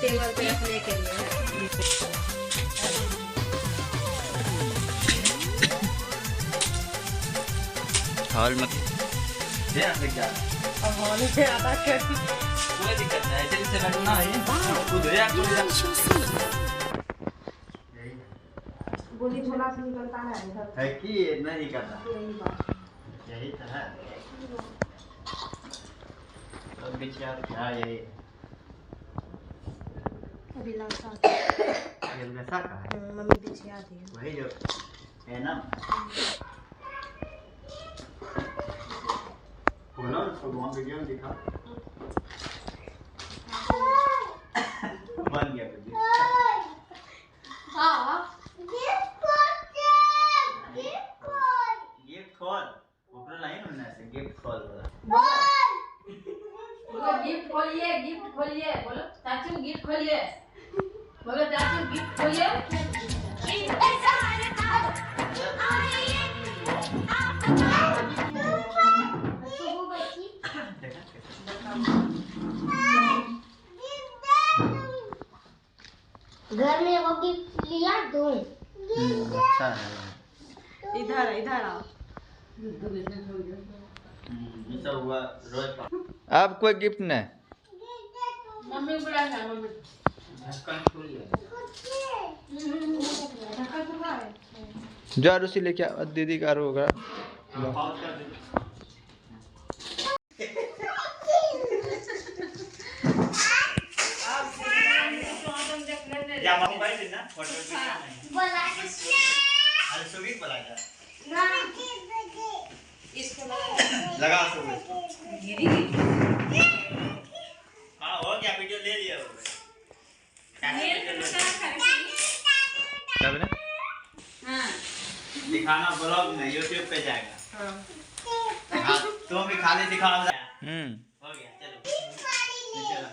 Table पे रखने के लिए हॉल में हॉल में आधा कर कोई दिक्कत नहीं, ऐसे से लगना है खुद है गोली झोला से निकलता है कि नहीं करना यही तो है। तो विचार क्या यही अभी लड़का ये वैसा का है मम्मी बिछिया दी वही जो है ना बोलो तो वहाँ वीडियो में दिखा बन गया वीडियो। हाँ गिफ्ट कॉल ऊपर लाइन होना है गिफ्ट कॉल वाला बोलो गिफ्ट खोलिए बोलो चाचू गिफ्ट खोलिए बोलो चाचू गिफ्ट खोलिए घर में वो गिफ्ट लिया दूं अच्छा है इधर इधर आओ ये सब हुआ रोज अब कोई गिफ्ट नहीं मम्मी बुला ना मम्मी ढक्कन खुल गया ढक्कन खुला है जो अरुषि लेके आ दीदी का होगा या मोबाइल देना फोटो बोला अरे सुगीत बोला जा ना इसको लगा सुगीत हाँ हो गया वीडियो ले लिया तब ना हां दिखाना ब्लॉग में YouTube पे जाएगा हाँ तुम भी खाली दिखाना हो गया चलो चलो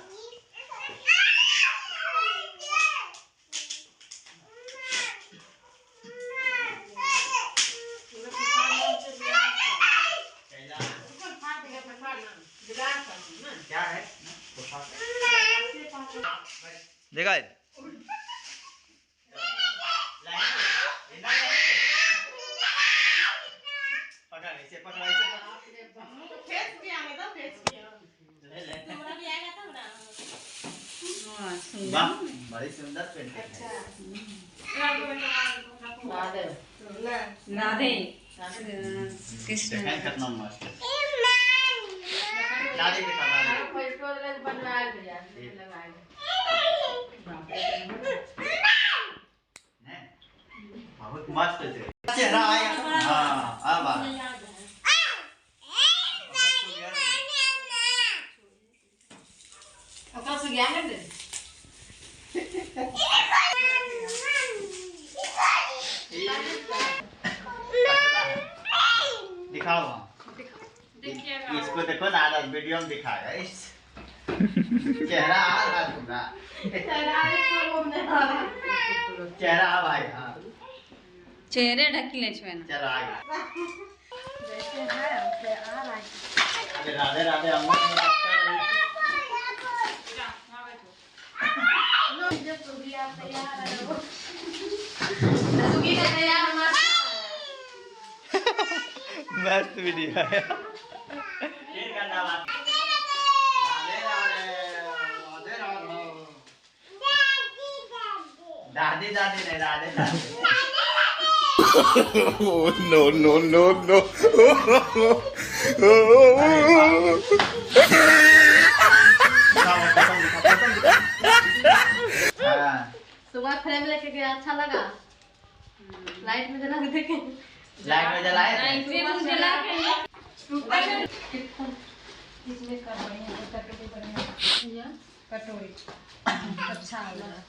क्या है देखा बड़ी सुंदर पेंटिंग है राधे कृष्ण कितना मस्त है दादी दिखा दादी फोटो बनवा दिया लगाए बहुत मस्त है चेहरा आया हां अब आ तो से गया है दिखाओ इसको देखो ना आज वीडियो में दिखाएगा इस चेहरा आ रहा पूरा चेहरा आ भाई हां चेहरे ढकले छे ना चलो आगे जैसे है वैसे आ रहा है अरे राधे राधे अम्मा लो जब प्रोग्राम तैयार है वो सुगी का तैयार मस्त वीडियो है ये करना बात राधे राधे राधे राधे दादी दादी नहीं राधे दादी no, no, no, no. सुबह फ्रेम लेके गया अच्छा लगा लाइट में जला के देखे लाइट में जलाए लाइट में जला के इसमें कर बढ़िया कटोरी बढ़िया कटोरी अच्छा लगा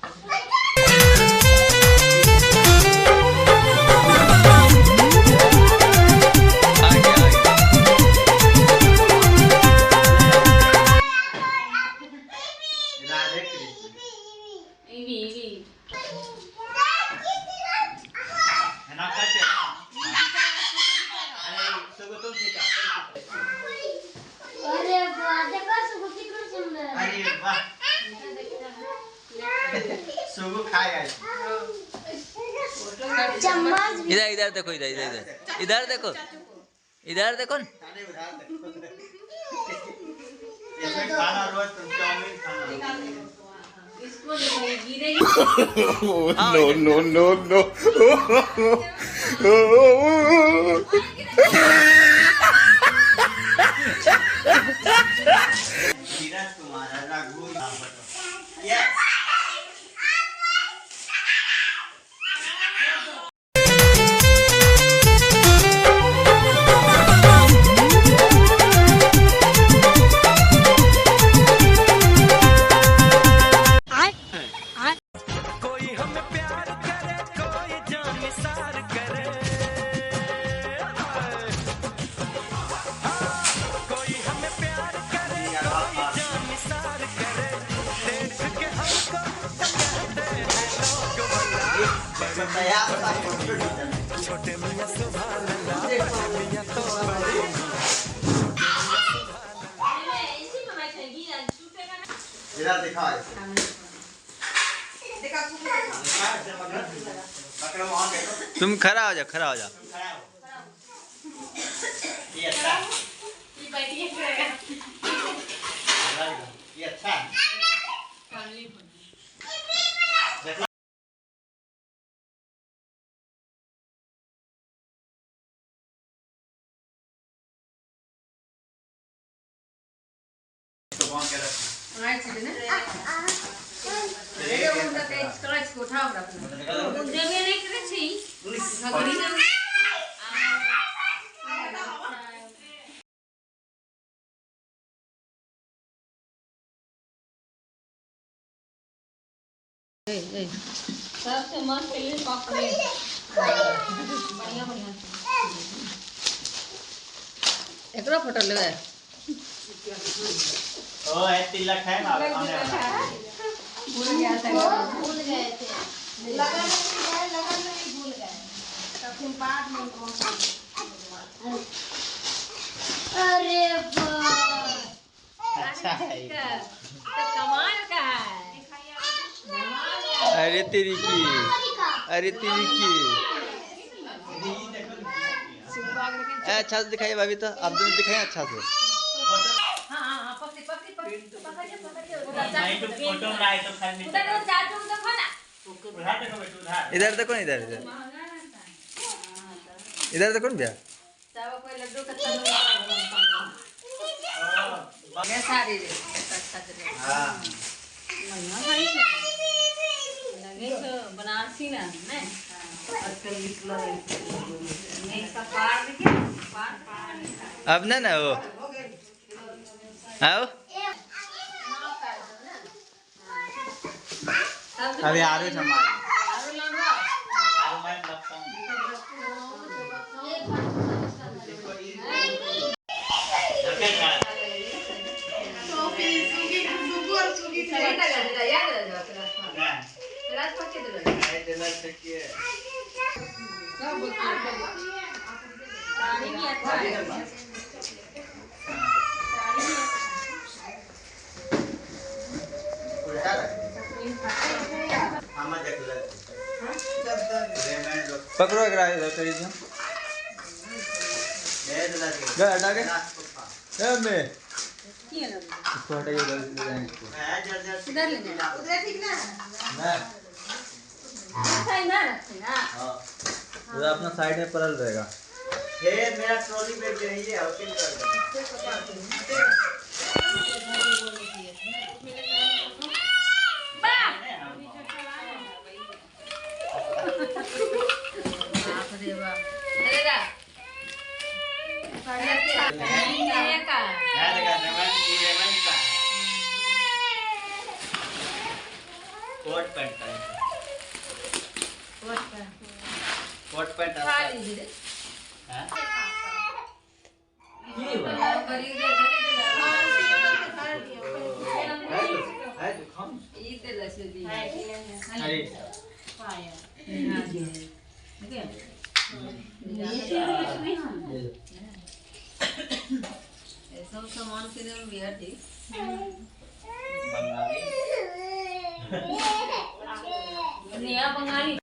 अरे वाह देखो सुबह कितना सुंदर अरे वाह सुगु खाएगा चम्मच भी इधर इधर देखो इधर इधर इधर इधर देखो इधर देखो न। इसमें खाना रोज तुम चाउमीन खाना इसको गिरेगी No, no, no, no. धीरज तुम्हारा रघु यस जरा दिखा पकड़ो वहां देखो तुम खड़ा हो जाओ खड़ा हो जाओ। खड़ा हो ये अच्छा है ये बैठिए करेगा ये अच्छा है फैमिली तो कौन कह रहा है राइट साइड ना ये उनका तेज स्क्रैच को उठाओ रखना देवी नहीं करे छी भगरी ने सबसे मस्त ये पकड़े बढ़िया बढ़िया एकरो फोटो लेवे ओ है तिलक है ना आने वाला भूल गया था भूल गए थे लगन नहीं भूल गए तब फिर बाद में कौन सा अरे वाह अच्छा है तो कमाल का है अरे तेरी की अरे तेरी की अच्छा से दिखाइए भाभी तो आप दोनों दिखाइए अच्छा से। हां पकड़ी पकड़ी नहीं तो फोटो में आए तो खाली उधर चाचू देखो ना उधर देखो बेटा उधर इधर देखो ना इधर इधर इधर देखो ना भैया। सब कोई लड्डू का ये सारी रे हां लगे तो बनारसी ना ने आजकल निकला नहीं इसका पार देखिए पार अब ना ना वो आओ अभी आरू हमारे आरो लंबा आरू मैं लगता हूं याद रह जाओ रात पक्के दे सब साड़ी भी अच्छा है उल्टा हम देख ले पकड़ो अगर इधर करिए तो जा हटा के ए मैं किया ना इसको हटाइए उधर ले जाएंगे इसको इधर ले जाना उधर ठीक ना ना अच्छा ना रखते ना हां उधर अपना साइड में पड़ल रहेगा। हे मेरा ट्रॉली बैग यही है होटल कर कोट पैंट कोट पैंट हां सामान के लिए भी है ठीक बंगाली नया बंगाली